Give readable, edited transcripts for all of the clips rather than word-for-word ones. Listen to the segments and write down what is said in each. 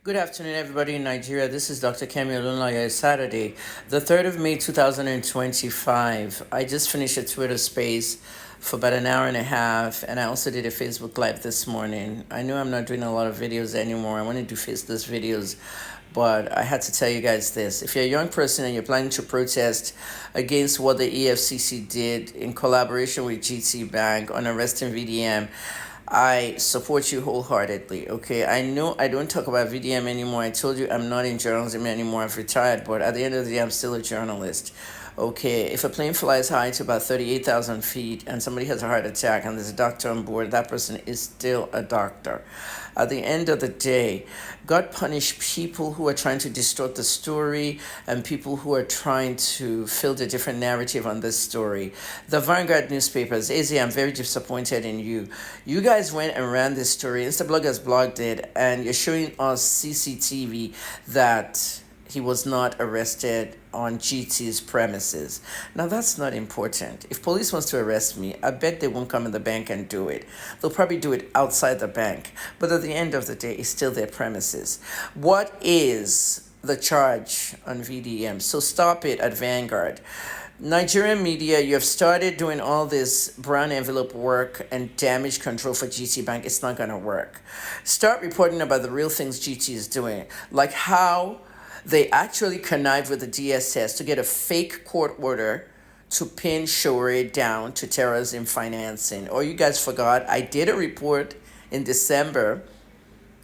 Good afternoon, everybody in Nigeria. This is Dr. Kemi Olunlaya. It's Saturday, the 3rd of May, 2025. I just finished a Twitter space for about an hour and a half, and I also did a Facebook Live this morning. I know I'm not doing a lot of videos anymore. I want to do faceless videos, but I had to tell you guys this. If you're a young person and you're planning to protest against what the EFCC did in collaboration with GT Bank on arresting VDM, I support you wholeheartedly. Okay, I know I don't talk about VDM anymore. I told you I'm not in journalism anymore. I've retired, but at the end of the day, I'm still a journalist. Okay, if a plane flies high to about 38,000 feet and somebody has a heart attack and there's a doctor on board, that person is still a doctor. At the end of the day, God punished people who are trying to distort the story and people who are trying to fill a different narrative on this story. The Vanguard newspapers, AZ, I'm very disappointed in you. You guys went and ran this story. Instabloggers blogged it, and you're showing us CCTV that he was not arrested on GT's premises. Now, that's not important. If police wants to arrest me, I bet they won't come in the bank and do it. They'll probably do it outside the bank. But at the end of the day, it's still their premises. What is the charge on VDM? So stop it at Vanguard. Nigerian media, you have started doing all this brown envelope work and damage control for GT Bank. It's not going to work. Start reporting about the real things GT is doing, like how they actually connived with the DSS to get a fake court order to pin Shore down to terrorism financing. Or you guys forgot, I did a report in December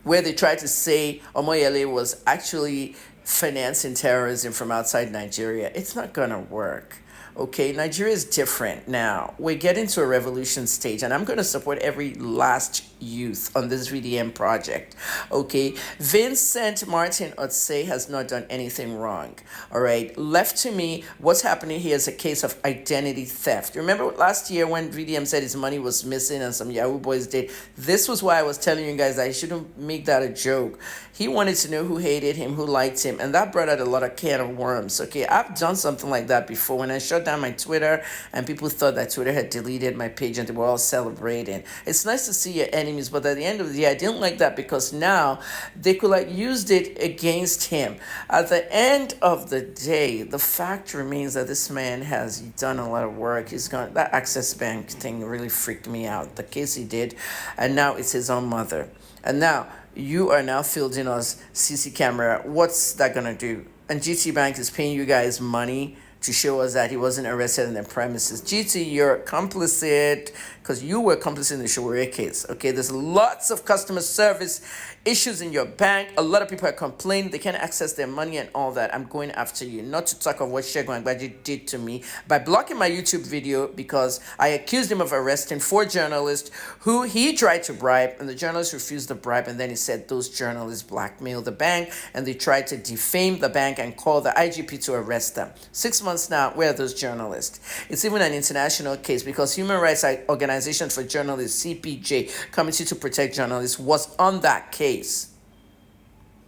where they tried to say Omoyele was actually financing terrorism from outside Nigeria. It's not going to work. Okay, Nigeria is different now. We're getting to a revolution stage, and I'm going to support every last youth on this VDM project. Okay, Vincent Martin Otse has not done anything wrong. All right, left to me, what's happening here is a case of identity theft. Remember last year when VDM said his money was missing and some Yahoo boys did? This was why I was telling you guys that I shouldn't make that a joke. He wanted to know who hated him, who liked him, and that brought out a lot of can of worms. Okay, I've done something like that before when I shut down my Twitter and people thought that Twitter had deleted my page and they were all celebrating. It's nice to see your enemies, but at the end of the day, I didn't like that because now they could used it against him. At the end of the day, the fact remains that this man has done a lot of work. He's gone, that Access Bank thing really freaked me out, the case he did, and now it's his own mother. And now you are now fielding us CC camera. What's that gonna do? And GT Bank is paying you guys money to show us that he wasn't arrested in their premises. GT, you're complicit because you were complicit in the Shore case. Okay, there's lots of customer service issues in your bank. A lot of people are complaining they can't access their money and all that. I'm going after you. Not to talk of what Shegun Agbaji did to me by blocking my YouTube video because I accused him of arresting 4 journalists who he tried to bribe, and the journalists refused the bribe, and then he said those journalists blackmailed the bank and they tried to defame the bank and call the IGP to arrest them. 6 months now, where are those journalists? It's even an international case because Human Rights Organization for Journalists, CPJ, Committee to Protect Journalists, was on that case.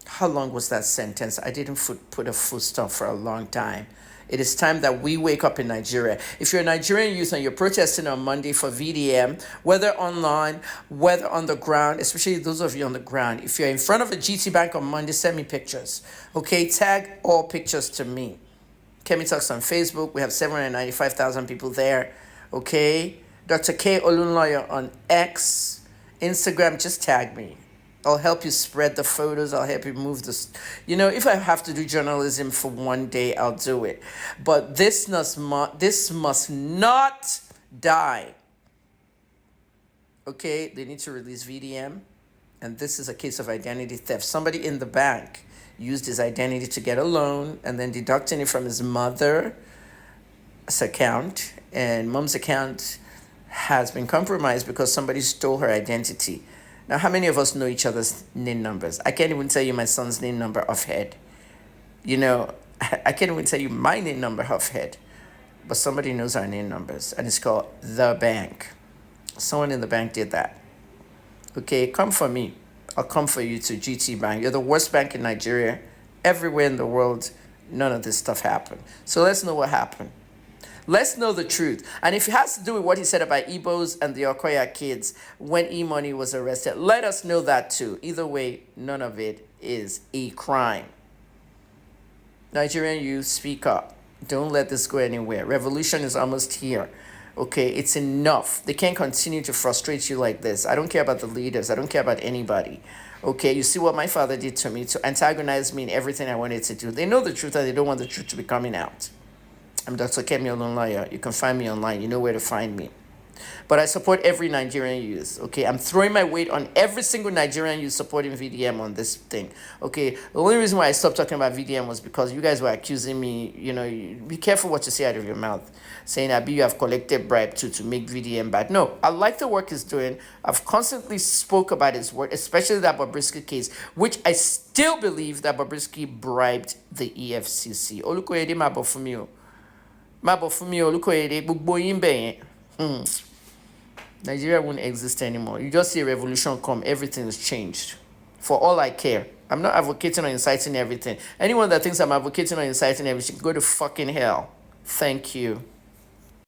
How long was that sentence? I didn't put a full stop for a long time. It is time that we wake up in Nigeria. If you're a Nigerian youth and you're protesting on Monday for VDM, whether online, whether on the ground, especially those of you on the ground, if you're in front of a GT Bank on Monday, send me pictures. Okay, tag all pictures to me. Kemi Talks on Facebook. We have 795,000 people there. Okay, Dr. K Olunlaya on X, Instagram. Just tag me. I'll help you spread the photos. I'll help you move this. If I have to do journalism for one day, I'll do it. But this must not die. Okay, they need to release VDM. And this is a case of identity theft. Somebody in the bank used his identity to get a loan and then deducting it from his mother's account. And mom's account has been compromised because somebody stole her identity. Now, how many of us know each other's NIN numbers? I can't even tell you my son's NIN number off head. I can't even tell you my NIN number off head. But somebody knows our NIN numbers, and it's called the bank. Someone in the bank did that. Okay, come for me. I'll come for you to GT Bank. You're the worst bank in Nigeria. Everywhere in the world, none of this stuff happened. So let's know what happened. Let's know the truth. And if it has to do with what he said about Igbos and the Okoya kids when E-Money was arrested, let us know that too. Either way, none of it is a crime. Nigerian youth, speak up. Don't let this go anywhere. Revolution is almost here. Okay, it's enough. They can't continue to frustrate you like this. I don't care about the leaders. I don't care about anybody. Okay, you see what my father did to me, to antagonize me in everything I wanted to do. They know the truth and they don't want the truth to be coming out. I'm Dr. Kemi Olunlaya. You can find me online. You know where to find me. But I support every Nigerian youth, okay? I'm throwing my weight on every single Nigerian youth supporting VDM on this thing, okay? The only reason why I stopped talking about VDM was because you guys were accusing me, be careful what you say out of your mouth, saying, Abi, you have collected bribe to make VDM bad. No, I like the work he's doing. I've constantly spoke about his work, especially that Bobrisky case, which I still believe that Bobrisky bribed the EFCC. Olukoyede Mabofumio. Mabofumio, Olukoyede, Bugboyimbe. Nigeria won't exist anymore. You just see a revolution come, everything is changed. For all I care. I'm not advocating or inciting everything. Anyone that thinks I'm advocating or inciting everything, go to fucking hell. Thank you.